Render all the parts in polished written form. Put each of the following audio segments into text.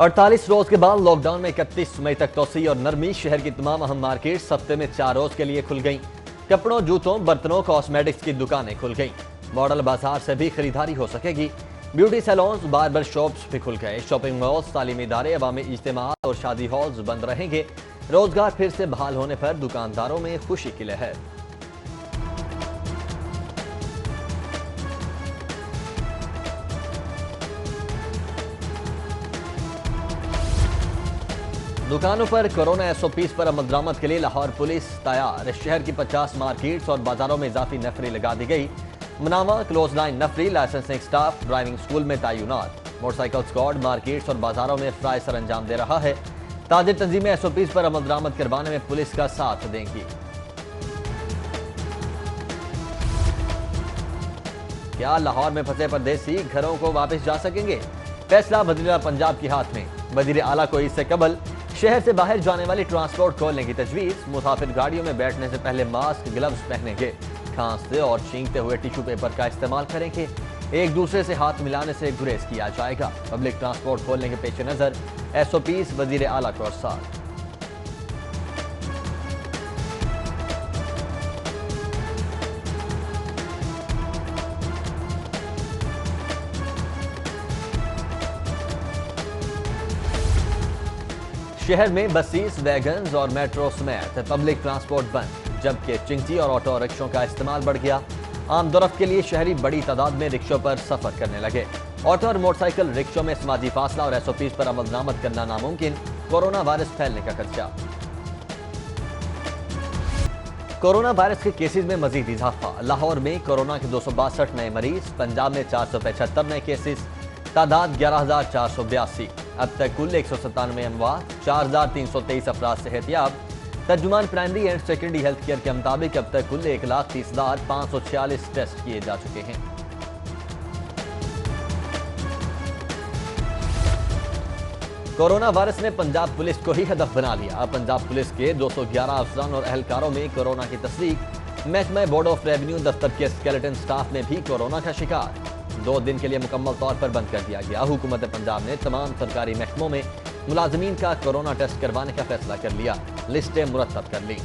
48 روز کے بعد lock down میں 31 مئی تک توسیع اور نرمی. شہر کی تمام اہم مارکیٹس ہفتے میں 4 روز کے لیے کھل گئیں. کپڑوں، جوتوں، برتنوں، کاسمیٹکس کی دکانیں کھل گئیں. ماڈل بازار سے بھی خریداری ہو سکے گی. بیوٹی سیلونز، باربر شاپس بھی کھل گئے. شاپنگ مالز، تعلیمی ادارے، عوامی اجتماعات اور شادی ہالز بند رہیں گے. روزگار پھر سے بحال ہونے پر دکانداروں میں خوشی کی لہر. دکانوں پر کورونا SOPs پر عمل درآمد کے لیے لاہور پولیس تیار. شہر کی 50 مارکیٹس اور بازاروں میں اضافی نفری لگا دی گئی. مناوا کلوز لائن نفری، لائسنسنگ سٹاف، ڈرائیونگ سکول میں تعینات. موٹر سائیکل اسکواڈ مارکیٹس اور بازاروں میں فرائض سر انجام دے رہا ہے. تاجر تنظیمیں SOPs پر عمل درآمد کروانے میں پولیس کا ساتھ دیں گی. کیا لاہور میں پھنسے پردیسی گھروں کو واپس جا سکیں گے؟ فیصلہ وزیر اعلیٰ پنجاب کے ہاتھ میں. وزیر اعلیٰ کو اس سے قبل شہر سے باہر جانے والی ٹرانسپورٹ کھولنے کی تجویز. مسافر گاڑیوں میں بیٹھنے سے پہلے ماسک، گلوز پہنیں گے. کھانستے اور چھینکتے ہوئے ٹیشو پیپر کا استعمال کریں گے. ایک دوسرے سے ہاتھ ملانے سے گریز کیا جائے گا. پبلک ٹرانسپورٹ کھولنے کے پیش نظر SOPs وزیر اعلیٰ کو ارسال. شہر میں بسیز، ویگنز اور میٹرو سمیت پبلک ٹرانسپورٹ بند، جبکہ چنگچی اور آٹو رکشوں کا استعمال بڑھ گیا. عام رفت کے لیے شہری بڑی تعداد میں رکشوں پر سفر کرنے لگے. آٹو اور موٹر سائیکل رکشوں میں سماجی فاصلہ اور SOPs پر عمل درآمد کرنا ناممکن. کورونا وائرس پھیلنے کا خدشہ. کورونا وائرس کے کیسز میں مزید اضافہ. لاہور میں کورونا کے 262 نئے مریض. پنجاب میں 475 نئے کیسز. تعداد 11,482. اب تک کل 197 اموات. 4,323 افراد صحت یاب. ترجمان primary and secondary health care کے مطابق اب تک کل 1,30,546 ٹیسٹ کیے جا چکے ہیں. کورونا وائرس نے پنجاب پولیس کو ہی ہدف بنا لیا. پنجاب پولیس کے 211 افسران اور اہلکاروں میں کورونا کی تصدیق. محکمہ بورڈ آف ریونیو دفتر کے اسکیلیٹن سٹاف میں بھی کورونا کا شکار. 2 دن کے لیے مکمل طور پر بند کر دیا گیا. حکومت پنجاب نے تمام سرکاری محکموں میں ملازمین کا کورونا ٹیسٹ کروانے کا فیصلہ کر لیا. لسٹیں مرتب کر لیں.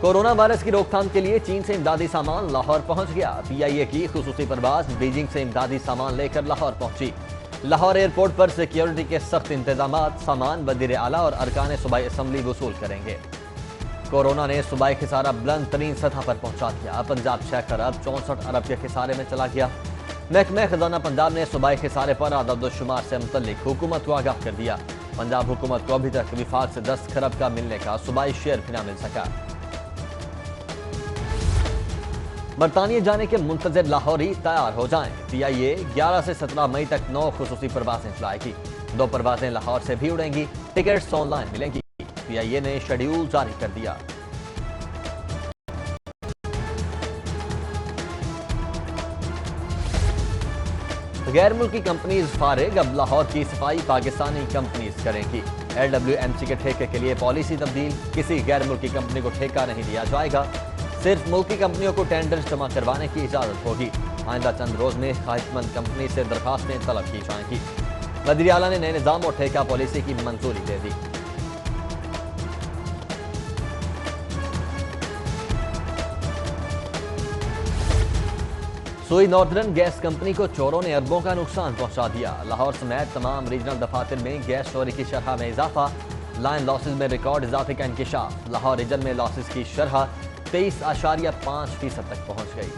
کورونا وائرس کی روک تھام کے لیے چین سے امدادی سامان لاہور پہنچ گیا. PIA کی خصوصی پرواز بیجنگ سے امدادی سامان لے کر لاہور پہنچی. لاہور ایئرپورٹ پر سیکیورٹی کے سخت انتظامات. سامان وزیر اعلیٰ اور ارکان صوبائی اسمبلی وصول کریں گے. کورونا نے صوبائی خسارہ بلند ترین سطح پر پہنچا دیا. پنجاب 6 ارب 64 ارب کے خسارے میں چلا گیا. محکمہ خزانہ پنجاب نے صوبائی خسارے پر اعداد و شمار سے متعلق حکومت کو آگاہ کر دیا. پنجاب حکومت کو ابھی تک وفاق سے 10 کھرب کا ملنے کا صوبائی شیئر بھی نہ مل سکا. برطانیہ جانے کے منتظر لاہوری تیار ہو جائیں. PIA 11 سے 17 مئی تک 9 خصوصی پروازیں چلائے گی. 2 پروازیں لاہور سے بھی اڑیں گی. ٹکٹس آن لائن ملیں گی. PIA نے شیڈیول جاری کر دیا. غیر ملکی کمپنیز فارغ. اب لاہور کی صفائی پاکستانی کمپنیز کریں گی. LWMC کے ٹھیکے کے لیے پالیسی تبدیل. کسی غیر ملکی کمپنی کو ٹھیکہ نہیں دیا جائے گا. صرف ملکی کمپنیوں کو ٹینڈرز جمع کروانے کی اجازت ہوگی. آئندہ چند روز میں خواہش مند کمپنی سے درخواستیں طلب کی جائیں گی. وزیر اعلیٰ نے نئے نظام اور ٹھیکہ پالیسی کی منظوری دے دی. سوئی ناردرن گیس کمپنی کو چوروں نے اربوں کا نقصان پہنچا دیا. لاہور سمیت تمام ریجنل دفاتر میں گیس چوری کی شرح میں اضافہ. لائن لاسز میں ریکارڈ اضافے کا انکشاف. لاہور ریجن میں لاسز کی شرح 23.5% تک پہنچ گئی.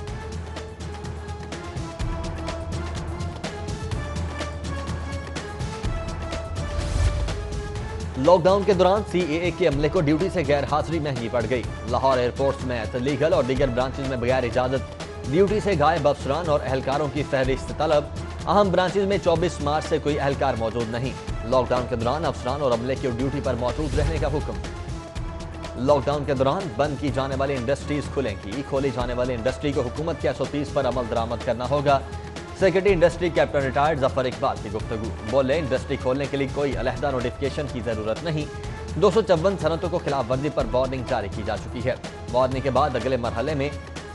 لاک ڈاؤن کے دوران CAA کے عملے کو ڈیوٹی سے غیر حاضری مہنگی پڑ گئی. لاہور ایئرپورٹ میں لیگل اور دیگر برانچز میں بغیر اجازت ڈیوٹی سے غائب افسران اور اہلکاروں کی فہرست طلب. اہم برانچز میں 24 مارچ سے کوئی اہلکار موجود نہیں. لاک ڈاؤن کے دوران افسران اور عملے کی ڈیوٹی پر موجود رہنے کا حکم. لاک ڈاؤن کے دوران بند کی جانے والی انڈسٹریز کھلیں گی. کھولی جانے والی انڈسٹری کو حکومت کے SOPs پر عمل درآمد کرنا ہوگا. سیکرٹری انڈسٹری کیپٹن ریٹائرڈ ظفر اقبال کی گفتگو. بولے انڈسٹری کھولنے کے لیے کوئی علیحدہ نوٹیفکیشن کی ضرورت نہیں. 254 सनतों को खिलाफ वर्जी पर वार्निंग जारी की जा चुकी है। वार्निंग के बाद अगले मरहले में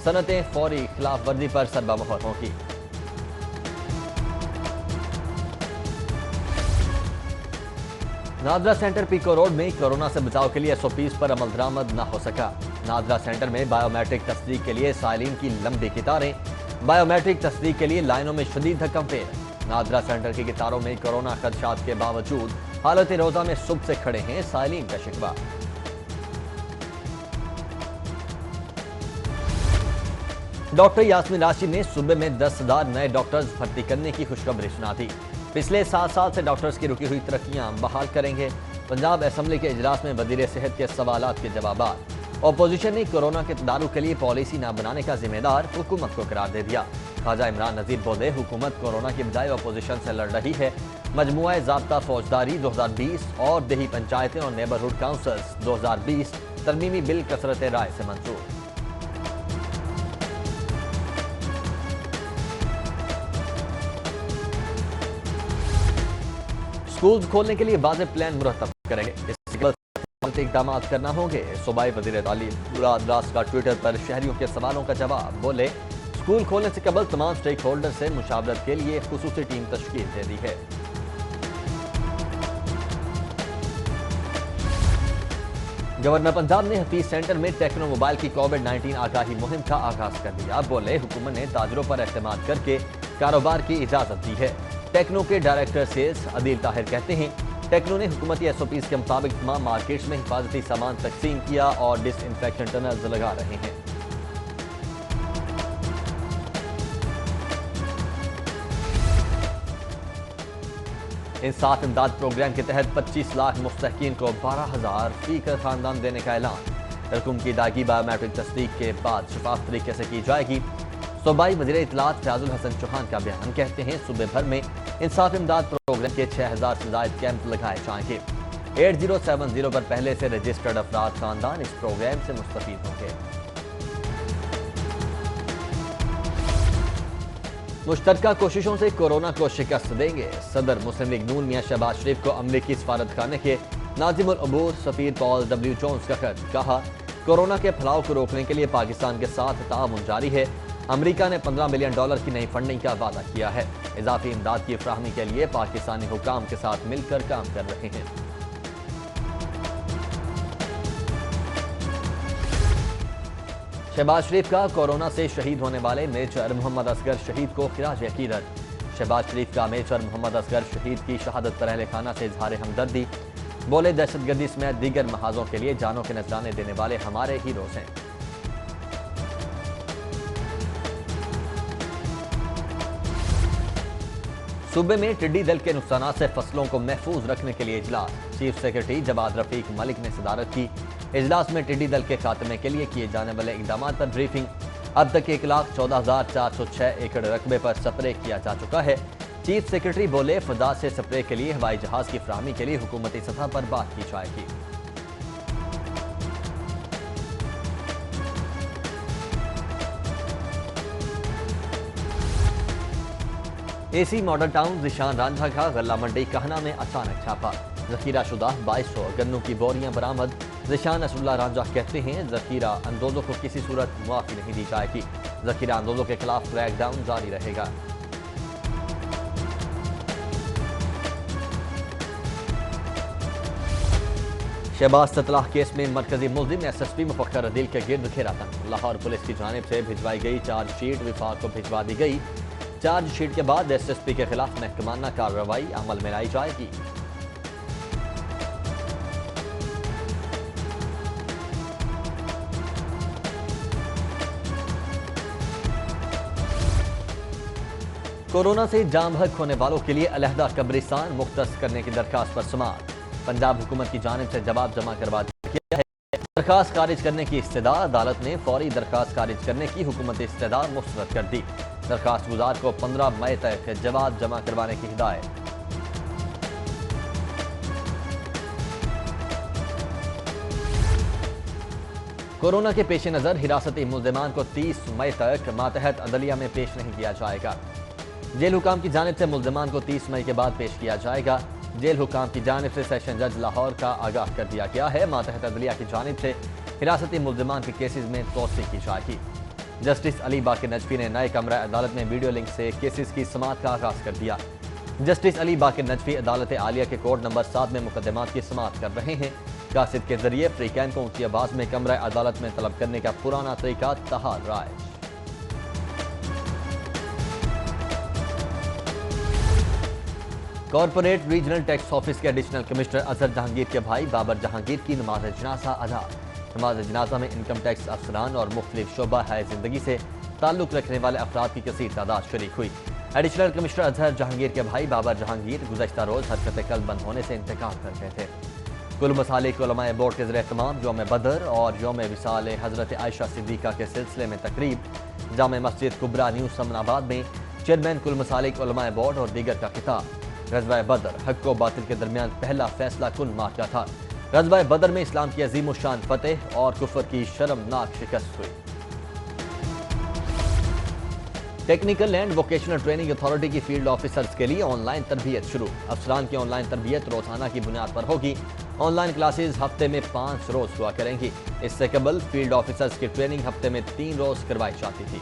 सनतें फौरी खिलाफ वर्जी पर सरबमोहर होंगी। नादरा सेंटर पीको रोड में कोरोना से बचाव के लिए एसओपीज पर अमल दरामद न हो सका। नादरा सेंटर में बायोमेट्रिक तस्दीक के लिए साइलिन की लंबी कतारें, बायोमेट्रिक तस्दीक के लिए लाइनों में शदीद धक्कमफेर। नादरा सेंटर की कतारों में कोरोना खदशात के बावजूद हालत रोजा में सुबह से खड़े हैं साइलिन का शिकवा। डॉक्टर यास्मीन राशिद ने सूबे में 10,000 नए डॉक्टर्स भर्ती करने की खुशखबरी सुना दी। पिछले 7 साल से डॉक्टर्स की रुकी हुई तरक्कियां बहाल करेंगे। पंजाब असेंबली के इजलास में वजीर सेहत के सवालात के जवाबात। अपोजिशन ने कोरोना के तदारुक के लिए पॉलिसी न बनाने का जिम्मेदार हुकूमत को करार दे दिया। ख्वाजा इमरान नजीर बोले, हुकूमत कोरोना की बजाय अपोजिशन से लड़ रही है। मजमुआ ज़ाब्ता फौजदारी 2020 और देही पंचायतें और नेबरहुड काउंसिल्स 2020 तरमीमी बिल कसरत राय से मंजूर। स्कूल खोलने के लिए वाज़ेह प्लान मुरतब करेंगे। इसके इकदाम करना होंगे। सूबाई वज़ीर तालीम मुराद रास का ट्विटर पर शहरियों के सवालों का जवाब। बोले, स्कूल खोलने से कबल तमाम स्टेक होल्डर से मुशावरत के लिए खुसूसी टीम तश्कील दे दी है। गवर्नर पंजाब ने हफीज सेंटर में टेक्नो मोबाइल की कोविड-19 आगाही मुहिम का आगाज कर दिया। बोले, हुकूमत ने ताजरों पर एतमाद करके कारोबार की इजाजत दी है। टेक्नो के डायरेक्टर सेल्स अदील ताहिर कहते हैं, टेक्नो ने हुकूमती एसओपीज के मुताबिक तमाम मार्केट्स में हिफाजती सामान तकसीम किया और डिसइंफेक्शन टनल्स लगा रहे हैं। इंसाफ इमदाद प्रोग्राम के तहत 25 लाख मुस्तहकीन को 12,000 फी का खानदान देने का ऐलान। रकम की अदायगी बायोमेट्रिक तस्दीक के बाद शफाफ तरीके से की जाएगी। सूबाई वज़ीर इत्तलात फयाजुल हसन चौहान का बयान। कहते हैं, सूबे भर में इंसाफ इमदाद प्रोग्राम के 6,000 से ज़ायद कैंप लगाए जाएंगे। 8070 पर पहले से रजिस्टर्ड अफराद खानदान इस प्रोग्राम से मुस्तफीद होंगे। मुश्तरका कोशिशों से कोरोना को शिकस्त देंगे। सदर मुस्लिम लीग नून मियां शहबाज शरीफ को अमरीकी सफारत खाने के नाजिमुल अबूर सफीर पॉल डब्ल्यू जोन्स का खत। कहा, कोरोना के फैलाव को रोकने के लिए पाकिस्तान के साथ ताउन जारी है। अमेरिका ने $15 मिलियन की नई फंडिंग का वादा किया है। इजाफी इमदाद की फराहमी के लिए पाकिस्तानी हुकाम के साथ मिलकर काम कर रहे हैं। शहबाज शरीफ का कोरोना से शहीद होने वाले मेजर मोहम्मद असगर शहीद को खिराज अकीदत। शहबाज शरीफ का मेजर मोहम्मद असगर शहीद की शहादत पर अहले खाना से इजहार हमदर्दी। बोले, दहशतगर्दी समेत दीगर महाजों के लिए जानों के नजराने देने वाले हमारे हीरोज हैं। सूबे में टिड्डी दल के नुकसान से फसलों को महफूज रखने के लिए इजलास। चीफ सेक्रेटरी जवाद रफीक मलिक ने सदारत की। इजलास में टिड्डी दल के खात्मे के लिए किए जाने वाले इकदाम पर ब्रीफिंग। अब तक 1,14,406 एकड़ रकबे पर स्प्रे किया जा चुका है। चीफ सेक्रेटरी बोले, फजा से स्प्रे के लिए हवाई जहाज की फराहमी के लिए हुकूमती सतह पर बात की जाएगी। एसी मॉडल टाउन जिशान रांझा का गल्ला मंडी कहना में अचानक छापा। जखीरा शुदा 2200 गन्नों की बोरियां बरामद। जिशान असुल्ला रांझा कहते हैं, जखीरा अंदोजों को किसी सूरत मुआफी नहीं दी जाएगी। जखीरा अंदोजों के खिलाफ क्रैकडाउन जारी रहेगा। शहबाज सतलाह केस में मरकजी मुल्जिम SSP मुफक्कर अदील के गिर्द घेरा तंग। लाहौर पुलिस की जानिब से भिजवाई गई चार्जशीट विफाक को भिजवा दी गई। चार्जशीट के बाद SSP के खिलाफ महकमाना कार्रवाई अमल में लाई जाएगी। कोरोना से जाम हक होने वालों के लिए अलहदा कब्रिस्तान मुख्तस करने की दरखास्त पर समाअत। पंजाब हुकूमत की जानिब से जवाब जमा करवा दिया है। दरखास्त खारिज करने की इस्तदा अदालत ने फौरी दरखास्त खारिज करने की हुकूमती इस्तदा मुस्तरद कर दी। दरखास्त गुजार को 15 मई तक जवाब जमा करवाने की हिदायत। कोरोना के पेश नजर हिरासती मुल्जिमान को 30 मई तक मातहत अदलिया में पेश नहीं किया जाएगा। जेल हुकाम की जानिब से मुल्जिमान को 30 मई के बाद पेश किया जाएगा। जेल हुकाम की जानिब से सेशन जज लाहौर का आगाह कर दिया गया है। मातहत अदलिया की जानिब से हिरासती मुल्जिमान के केसेस में तोसी की जाएगी। जस्टिस अली बाकर नजफी ने नए कमरा अदालत में वीडियो लिंक से केसेस की समाअत का आगाज कर दिया। जस्टिस अली बाकर नजफी अदालत आलिया के कोर्ट नंबर 7 में मुकदमात की समाअत कर रहे हैं। कासिद के जरिए फ्रीकैन को ऊंची आवाज में कमरा अदालत में तलब करने का पुराना तरीका तहाल राइज। कॉर्पोरेट रीजनल टैक्स ऑफिस के एडिशनल कमिश्नर अजहर जहांगीर के भाई बाबर जहांगीर की नमाज जनाजा अदा। नमाज जनाजा में इनकम टैक्स अफसरान और मुख्तलिफ शोबा है जिंदगी से ताल्लुक रखने वाले अफराद की कसीर तादाद शरीक हुई। एडिशनल कमिश्नर अजहर जहांगीर के भाई बाबर जहांगीर गुज़श्ता रोज हरकत कल्ब बंद होने से इंतकाल कर गए थे। कुल मसालिक उलमाए बोर्ड के ज़रिए-ए-एहतमाम यौम बदर और यौम विसाल हज़रत आयशा सिद्दीक़ा के सिलसिले में तकरीब जामे मस्जिद कुबरा न्यू समनाबाद में चेयरमैन कुल मसालिक उलमाए बोर्ड और दीगर का खिताब। ग़ज़वा बदर हक़ व बातिल के दरमियान पहला फैसला कुन मार्का था। ग़ज़वा बदर में इस्लाम की अजीम शान फतेह और कुफर की शर्मनाक शिकस्त हुई। Technical and vocational training authority की फील्ड ऑफिसर्स के लिए ऑनलाइन तरबियत शुरू। अफसरान की ऑनलाइन तरबियत रोजाना की बुनियाद पर होगी। ऑनलाइन क्लासेज हफ्ते में 5 रोज हुआ करेंगी। इससे कबल फील्ड ऑफिसर्स की ट्रेनिंग हफ्ते में 3 रोज करवाई जाती थी।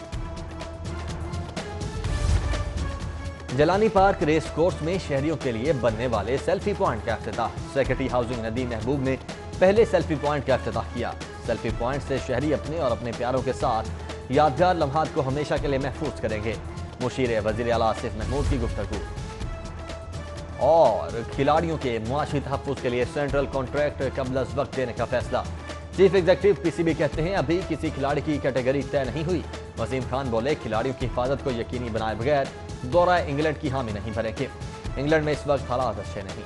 जलानी पार्क रेस कोर्स में शहरियों के लिए बनने वाले सेल्फी पॉइंट का इफ्तिताह। सेक्रेटरी हाउसिंग नदीम महबूब ने पहले सेल्फी पॉइंट का इफ्तिताह किया। सेल्फी पॉइंट से शहरी अपने और अपने प्यारों के साथ यादगार लम्हात को हमेशा के लिए महफूज करेंगे। मुशीर वज़ीर आला आसिफ महमूद की गुफ्तगू। और खिलाड़ियों के मुआशी तहफ़्फ़ुज़ के लिए सेंट्रल कॉन्ट्रैक्ट कबल अज़ वक्त देने का फैसला। चीफ एग्जीक्यूटिव पीसीबी कहते हैं अभी किसी खिलाड़ी की कैटेगरी तय नहीं हुई। वसीम खान बोले खिलाड़ियों की हिफाजत को यकीनी बनाए बगैर दौरा इंग्लैंड की हामी नहीं भरेंगे। इंग्लैंड में इस वक्त हालात अच्छे नहीं।